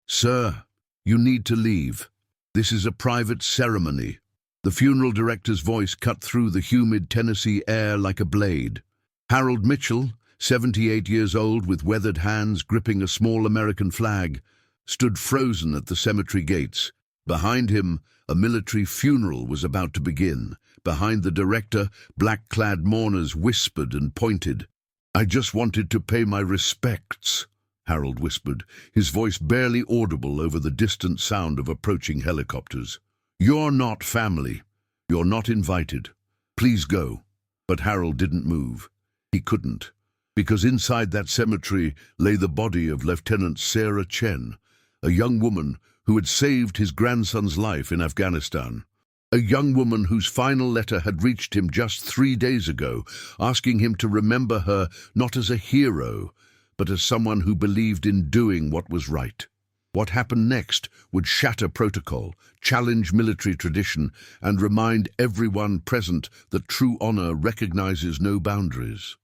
Sir, you need to leave. This is a private ceremony. The funeral director's voice cut through the humid Tennessee air like a blade. Harold Mitchell, 78 years old with weathered hands gripping a small American flag, stood frozen at the cemetery gates. Behind him, a military funeral was about to begin. Behind the director, black-clad mourners whispered and pointed. "I just wanted to pay my respects," Harold whispered, his voice barely audible over the distant sound of approaching helicopters. "You're not family. You're not invited. Please go." But Harold didn't move. He couldn't, because inside that cemetery lay the body of Lieutenant Sarah Chen, a young woman who had saved his grandson's life in Afghanistan. A young woman whose final letter had reached him just 3 days ago, asking him to remember her not as a hero, but as someone who believed in doing what was right. What happened next would shatter protocol, challenge military tradition, and remind everyone present that true honor recognizes no boundaries.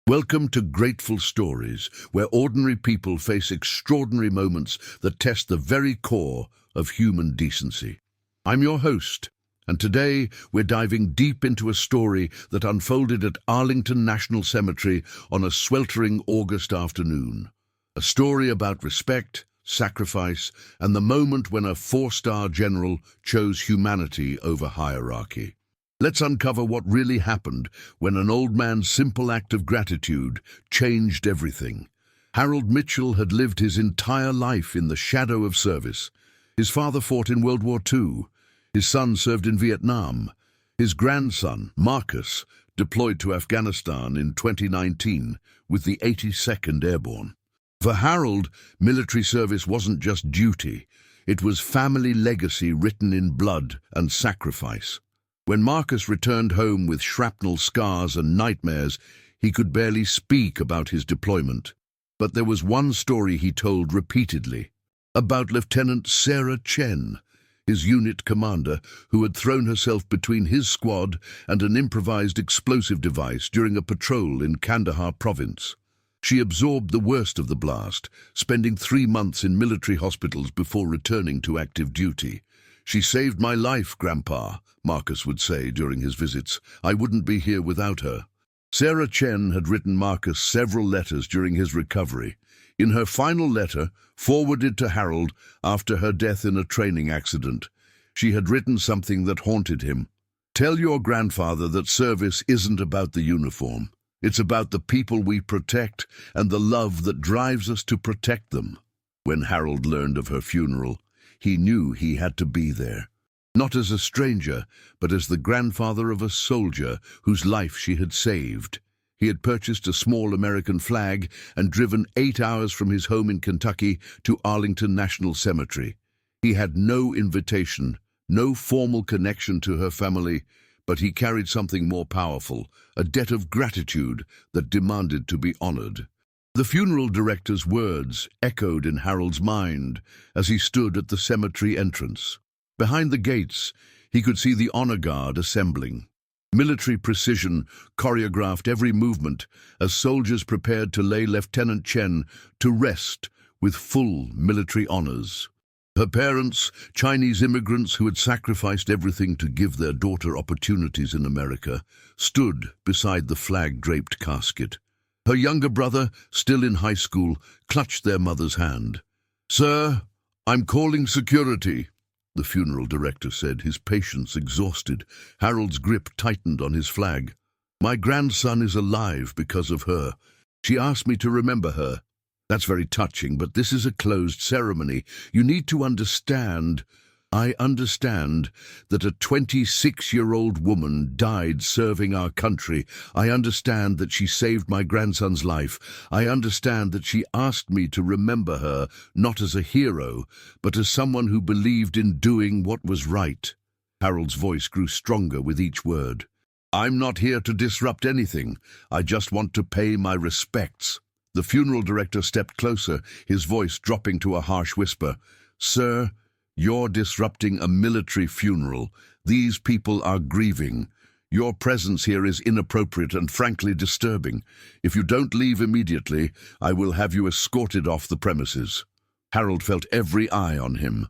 Welcome to Grateful Stories, where ordinary people face extraordinary moments that test the very core of human decency. I'm your host, and today we're diving deep into a story that unfolded at Arlington National Cemetery on a sweltering August afternoon. A story about respect, sacrifice, and the moment when a 4-star general chose humanity over hierarchy. Let's uncover what really happened when an old man's simple act of gratitude changed everything. Harold Mitchell had lived his entire life in the shadow of service. His father fought in World War II. His son served in Vietnam. His grandson, Marcus, deployed to Afghanistan in 2019 with the 82nd Airborne. For Harold, military service wasn't just duty. It was family legacy written in blood and sacrifice. When Marcus returned home with shrapnel scars and nightmares, he could barely speak about his deployment. But there was one story he told repeatedly, about Lieutenant Sarah Chen, his unit commander, who had thrown herself between his squad and an improvised explosive device during a patrol in Kandahar province. She absorbed the worst of the blast, spending 3 months in military hospitals before returning to active duty. "She saved my life, Grandpa," Marcus would say during his visits. "I wouldn't be here without her." Sarah Chen had written Marcus several letters during his recovery. In her final letter, forwarded to Harold after her death in a training accident, she had written something that haunted him. "Tell your grandfather that service isn't about the uniform. It's about the people we protect and the love that drives us to protect them." When Harold learned of her funeral, he knew he had to be there. Not as a stranger, but as the grandfather of a soldier whose life she had saved. He had purchased a small American flag and driven 8 hours from his home in Kentucky to Arlington National Cemetery. He had no invitation, no formal connection to her family, but he carried something more powerful, a debt of gratitude that demanded to be honored. The funeral director's words echoed in Harold's mind as he stood at the cemetery entrance. Behind the gates, he could see the honor guard assembling. Military precision choreographed every movement as soldiers prepared to lay Lieutenant Chen to rest with full military honors. Her parents, Chinese immigrants who had sacrificed everything to give their daughter opportunities in America, stood beside the flag-draped casket. Her younger brother, still in high school, clutched their mother's hand. "Sir, I'm calling security," the funeral director said, his patience exhausted. Harold's grip tightened on his flag. "My grandson is alive because of her. She asked me to remember her." "That's very touching, but this is a closed ceremony. You need to understand." "I understand that a 26-year-old woman died serving our country. I understand that she saved my grandson's life. I understand that she asked me to remember her, not as a hero, but as someone who believed in doing what was right." Harold's voice grew stronger with each word. "I'm not here to disrupt anything. I just want to pay my respects." The funeral director stepped closer, his voice dropping to a harsh whisper. "Sir, you're disrupting a military funeral. These people are grieving. Your presence here is inappropriate and frankly disturbing. If you don't leave immediately, I will have you escorted off the premises." Harold felt every eye on him.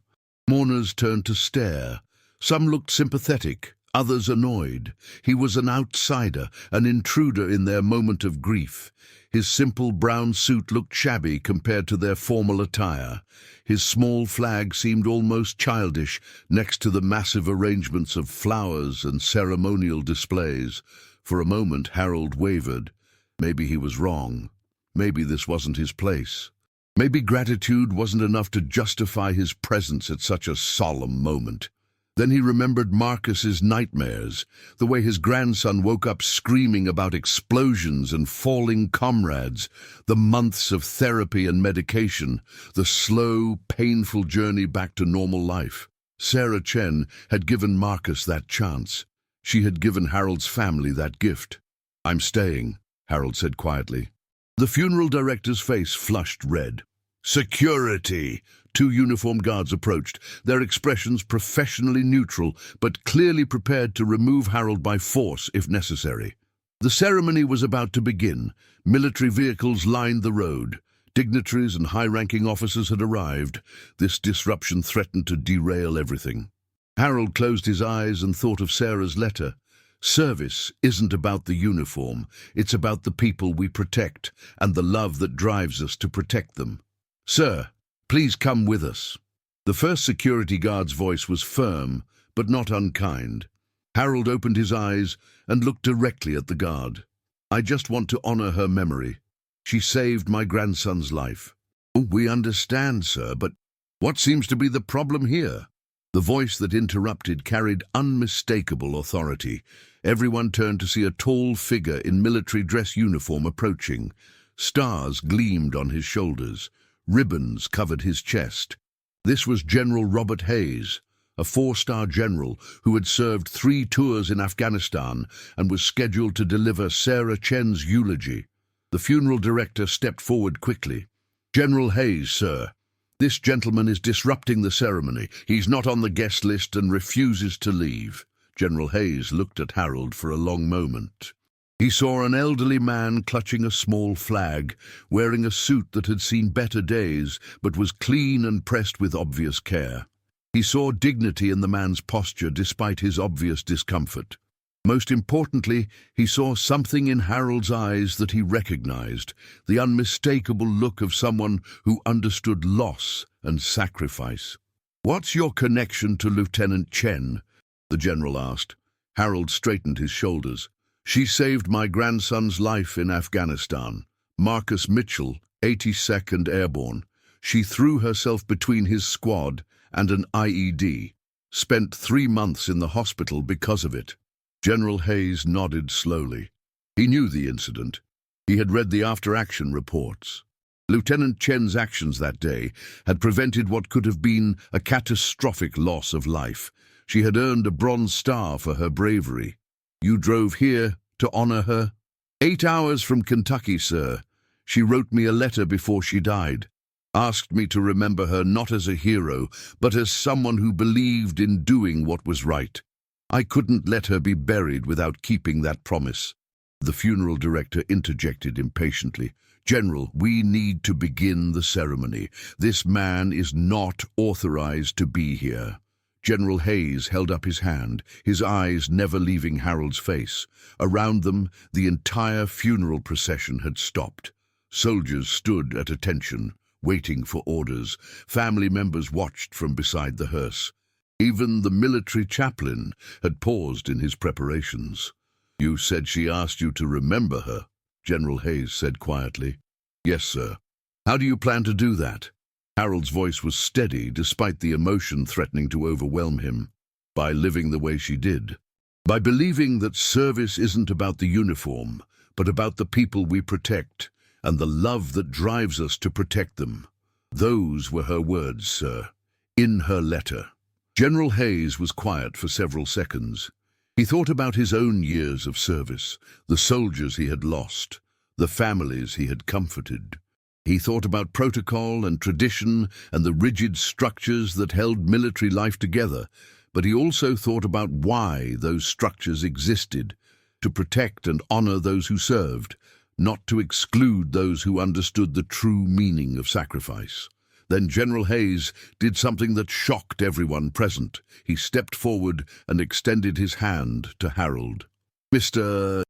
Mourners turned to stare. Some looked sympathetic, others annoyed. He was an outsider, an intruder in their moment of grief. His simple brown suit looked shabby compared to their formal attire. His small flag seemed almost childish next to the massive arrangements of flowers and ceremonial displays. For a moment, Harold wavered. Maybe he was wrong. Maybe this wasn't his place. Maybe gratitude wasn't enough to justify his presence at such a solemn moment. Then he remembered Marcus's nightmares, the way his grandson woke up screaming about explosions and falling comrades, the months of therapy and medication, the slow, painful journey back to normal life. Sarah Chen had given Marcus that chance. She had given Harold's family that gift. "I'm staying," Harold said quietly. The funeral director's face flushed red. "Security!" Two uniformed guards approached, their expressions professionally neutral, but clearly prepared to remove Harold by force if necessary. The ceremony was about to begin. Military vehicles lined the road. Dignitaries and high-ranking officers had arrived. This disruption threatened to derail everything. Harold closed his eyes and thought of Sarah's letter. Service isn't about the uniform. It's about the people we protect and the love that drives us to protect them. "Sir, please come with us." The first security guard's voice was firm, but not unkind. Harold opened his eyes and looked directly at the guard. "I just want to honor her memory. She saved my grandson's life." "Oh, we understand, sir, but what seems to be the problem here?" The voice that interrupted carried unmistakable authority. Everyone turned to see a tall figure in military dress uniform approaching. Stars gleamed on his shoulders. Ribbons covered his chest. This was General Robert Hayes, a four-star general who had served 3 tours in Afghanistan and was scheduled to deliver Sarah Chen's eulogy. The funeral director stepped forward quickly. "General Hayes, sir. This gentleman is disrupting the ceremony. He's not on the guest list and refuses to leave." General Hayes looked at Harold for a long moment. He saw an elderly man clutching a small flag, wearing a suit that had seen better days, but was clean and pressed with obvious care. He saw dignity in the man's posture despite his obvious discomfort. Most importantly, he saw something in Harold's eyes that he recognized, the unmistakable look of someone who understood loss and sacrifice. "What's your connection to Lieutenant Chen?" the general asked. Harold straightened his shoulders. "She saved my grandson's life in Afghanistan. Marcus Mitchell, 82nd Airborne. She threw herself between his squad and an IED. Spent 3 months in the hospital because of it." General Hayes nodded slowly. He knew the incident. He had read the after-action reports. Lieutenant Chen's actions that day had prevented what could have been a catastrophic loss of life. She had earned a Bronze Star for her bravery. "You drove here to honor her?" 8 hours from Kentucky, sir. She wrote me a letter before she died. Asked me to remember her not as a hero, but as someone who believed in doing what was right. I couldn't let her be buried without keeping that promise." The funeral director interjected impatiently. "General, we need to begin the ceremony. This man is not authorized to be here." General Hayes held up his hand, his eyes never leaving Harold's face. Around them, the entire funeral procession had stopped. Soldiers stood at attention, waiting for orders. Family members watched from beside the hearse. Even the military chaplain had paused in his preparations. "You said she asked you to remember her," General Hayes said quietly. "Yes, sir." "How do you plan to do that?" Harold's voice was steady despite the emotion threatening to overwhelm him. "By living the way she did. By believing that service isn't about the uniform, but about the people we protect and the love that drives us to protect them." Those were her words, sir, in her letter. General Hayes was quiet for several seconds. He thought about his own years of service, the soldiers he had lost, the families he had comforted. He thought about protocol and tradition and the rigid structures that held military life together, but he also thought about why those structures existed, to protect and honor those who served, not to exclude those who understood the true meaning of sacrifice. Then General Hayes did something that shocked everyone present. He stepped forward and extended his hand to Harold. "Mr.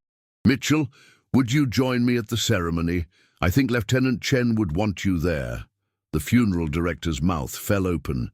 Mitchell, would you join me at the ceremony? I think Lieutenant Chen would want you there." The funeral director's mouth fell open.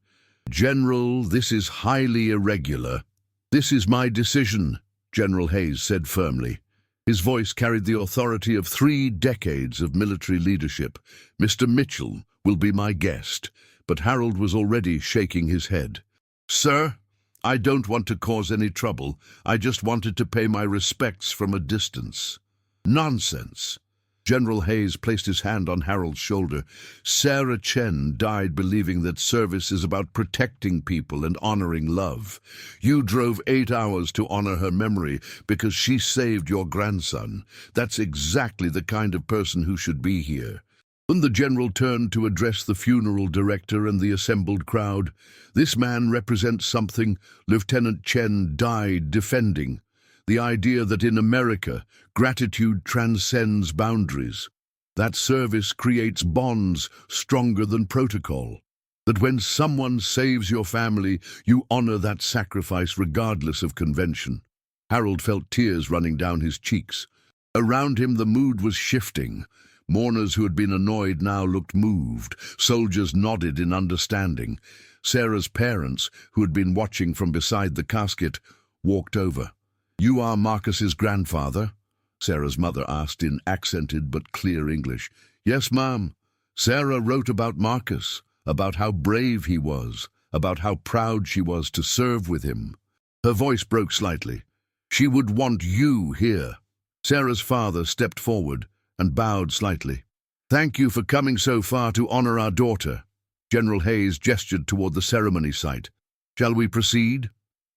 "General, this is highly irregular." "This is my decision," General Hayes said firmly. His voice carried the authority of 3 decades of military leadership. "Mr. Mitchell will be my guest." But Harold was already shaking his head. "Sir, I don't want to cause any trouble. I just wanted to pay my respects from a distance." "Nonsense." General Hayes placed his hand on Harold's shoulder. "Sarah Chen died believing that service is about protecting people and honoring love. You drove 8 hours to honor her memory because she saved your grandson. That's exactly the kind of person who should be here." When the general turned to address the funeral director and the assembled crowd, "This man represents something Lieutenant Chen died defending. The idea that in America, gratitude transcends boundaries. That service creates bonds stronger than protocol. That when someone saves your family, you honor that sacrifice regardless of convention." Harold felt tears running down his cheeks. Around him, the mood was shifting. Mourners who had been annoyed now looked moved. Soldiers nodded in understanding. Sarah's parents, who had been watching from beside the casket, walked over. "You are Marcus's grandfather?" Sarah's mother asked in accented but clear English. "Yes, ma'am." Sarah wrote about Marcus, about how brave he was, about how proud she was to serve with him. Her voice broke slightly. "She would want you here." Sarah's father stepped forward and bowed slightly. "Thank you for coming so far to honor our daughter." General Hayes gestured toward the ceremony site. "Shall we proceed?"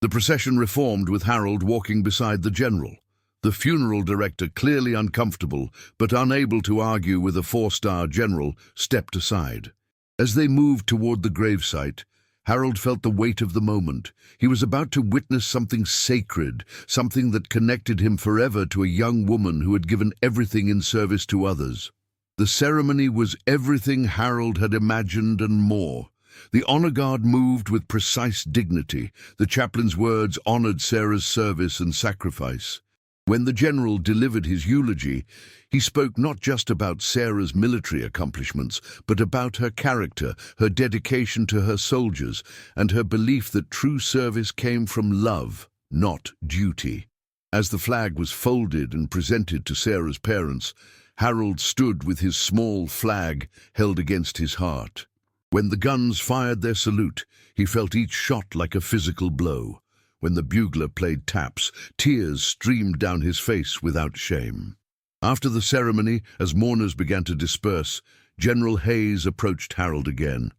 The procession reformed with Harold walking beside the general. The funeral director, clearly uncomfortable but unable to argue with a 4-star general, stepped aside. As they moved toward the gravesite, Harold felt the weight of the moment. He was about to witness something sacred, something that connected him forever to a young woman who had given everything in service to others. The ceremony was everything Harold had imagined and more. The honor guard moved with precise dignity. The chaplain's words honored Sarah's service and sacrifice. When the general delivered his eulogy, he spoke not just about Sarah's military accomplishments, but about her character, her dedication to her soldiers, and her belief that true service came from love, not duty. As the flag was folded and presented to Sarah's parents, Harold stood with his small flag held against his heart. When the guns fired their salute, he felt each shot like a physical blow. When the bugler played taps, tears streamed down his face without shame. After the ceremony, as mourners began to disperse, General Hayes approached Harold again.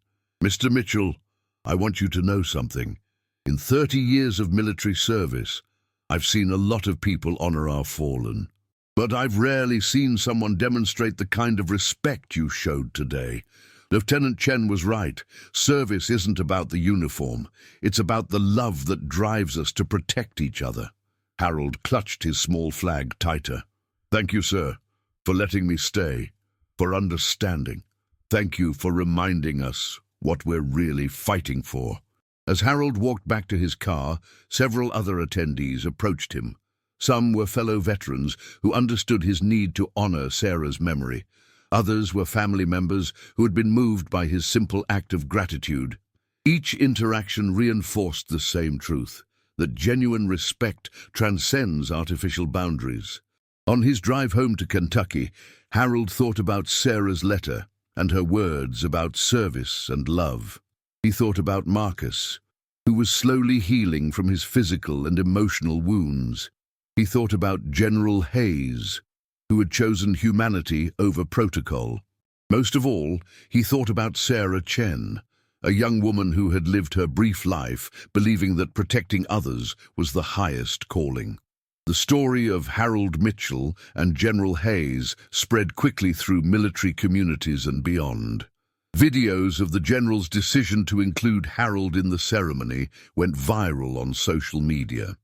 "Mr. Mitchell, I want you to know something. In 30 years of military service, I've seen a lot of people honor our fallen. But I've rarely seen someone demonstrate the kind of respect you showed today. Lieutenant Chen was right. Service isn't about the uniform. It's about the love that drives us to protect each other." Harold clutched his small flag tighter. "Thank you, sir, for letting me stay, for understanding. Thank you for reminding us what we're really fighting for." As Harold walked back to his car, several other attendees approached him. Some were fellow veterans who understood his need to honor Sarah's memory. Others were family members who had been moved by his simple act of gratitude. Each interaction reinforced the same truth, that genuine respect transcends artificial boundaries. On his drive home to Kentucky, Harold thought about Sarah's letter and her words about service and love. He thought about Marcus, who was slowly healing from his physical and emotional wounds. He thought about General Hayes, who had chosen humanity over protocol. Most of all, he thought about Sarah Chen, a young woman who had lived her brief life believing that protecting others was the highest calling. The story of Harold Mitchell and General Hayes spread quickly through military communities and beyond. Videos of the general's decision to include Harold in the ceremony went viral on social media.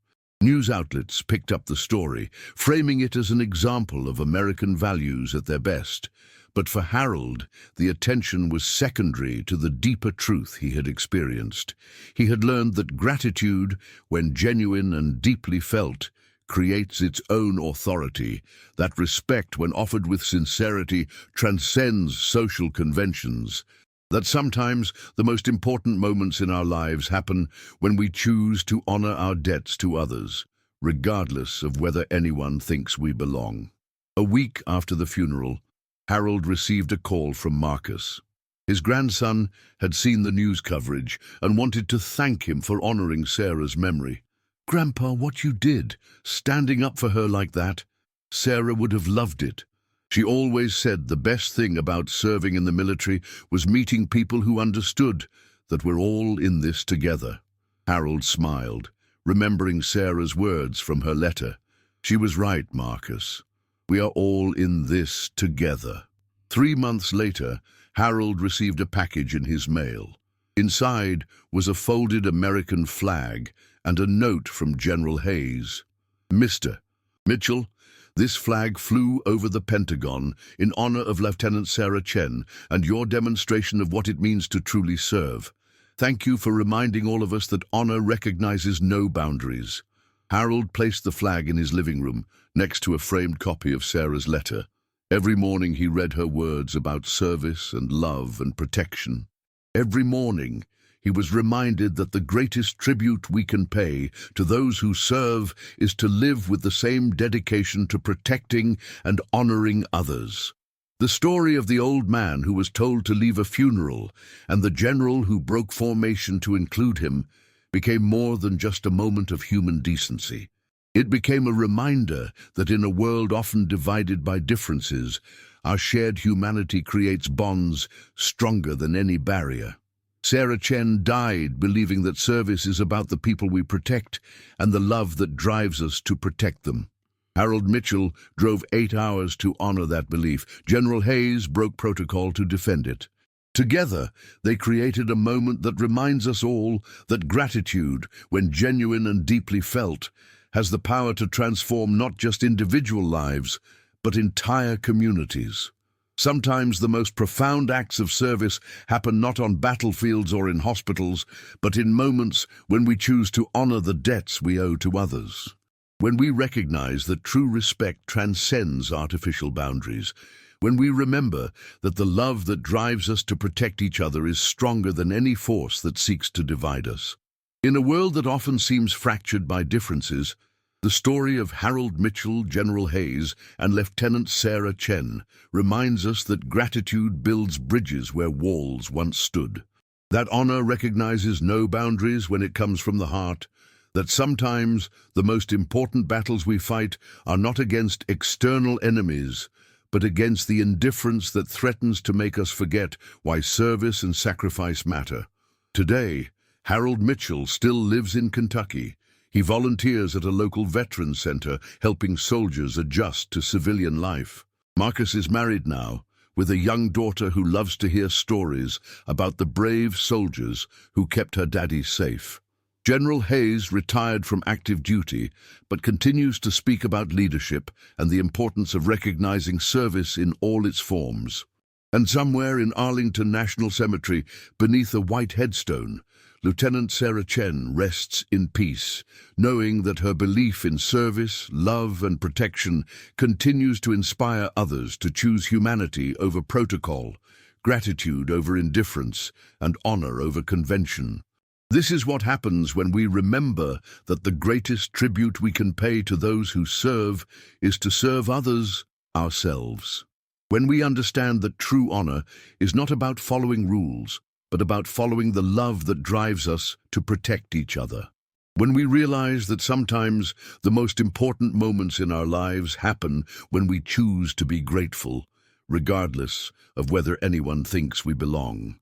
News outlets picked up the story, framing it as an example of American values at their best. But for Harold, the attention was secondary to the deeper truth he had experienced. He had learned that gratitude, when genuine and deeply felt, creates its own authority, that respect, when offered with sincerity, transcends social conventions, that sometimes the most important moments in our lives happen when we choose to honor our debts to others, regardless of whether anyone thinks we belong. A week after the funeral, Harold received a call from Marcus. His grandson had seen the news coverage and wanted to thank him for honoring Sarah's memory. "Grandpa, what you did, standing up for her like that, Sarah would have loved it. She always said the best thing about serving in the military was meeting people who understood that we're all in this together." Harold smiled, remembering Sarah's words from her letter. "She was right, Marcus. We are all in this together." 3 months later, Harold received a package in his mail. Inside was a folded American flag and a note from General Hayes. "Mr. Mitchell, this flag flew over the Pentagon in honor of Lieutenant Sarah Chen and your demonstration of what it means to truly serve. Thank you for reminding all of us that honor recognizes no boundaries." Harold placed the flag in his living room, next to a framed copy of Sarah's letter. Every morning he read her words about service and love and protection. Every morning he was reminded that the greatest tribute we can pay to those who serve is to live with the same dedication to protecting and honoring others. The story of the old man who was told to leave a funeral and the general who broke formation to include him became more than just a moment of human decency. It became a reminder that in a world often divided by differences, our shared humanity creates bonds stronger than any barrier. Sarah Chen died believing that service is about the people we protect and the love that drives us to protect them. Harold Mitchell drove 8 hours to honor that belief. General Hayes broke protocol to defend it. Together, they created a moment that reminds us all that gratitude, when genuine and deeply felt, has the power to transform not just individual lives, but entire communities. Sometimes the most profound acts of service happen not on battlefields or in hospitals, but in moments when we choose to honor the debts we owe to others. When we recognize that true respect transcends artificial boundaries, when we remember that the love that drives us to protect each other is stronger than any force that seeks to divide us. In a world that often seems fractured by differences, the story of Harold Mitchell, General Hayes, and Lieutenant Sarah Chen reminds us that gratitude builds bridges where walls once stood. That honor recognizes no boundaries when it comes from the heart, that sometimes the most important battles we fight are not against external enemies, but against the indifference that threatens to make us forget why service and sacrifice matter. Today, Harold Mitchell still lives in Kentucky. He volunteers at a local veterans center, helping soldiers adjust to civilian life. Marcus is married now, with a young daughter who loves to hear stories about the brave soldiers who kept her daddy safe. General Hayes retired from active duty, but continues to speak about leadership and the importance of recognizing service in all its forms. And somewhere in Arlington National Cemetery, beneath a white headstone, Lieutenant Sarah Chen rests in peace, knowing that her belief in service, love, and protection continues to inspire others to choose humanity over protocol, gratitude over indifference, and honor over convention. This is what happens when we remember that the greatest tribute we can pay to those who serve is to serve others, ourselves. When we understand that true honor is not about following rules, but about following the love that drives us to protect each other. When we realize that sometimes the most important moments in our lives happen when we choose to be grateful, regardless of whether anyone thinks we belong.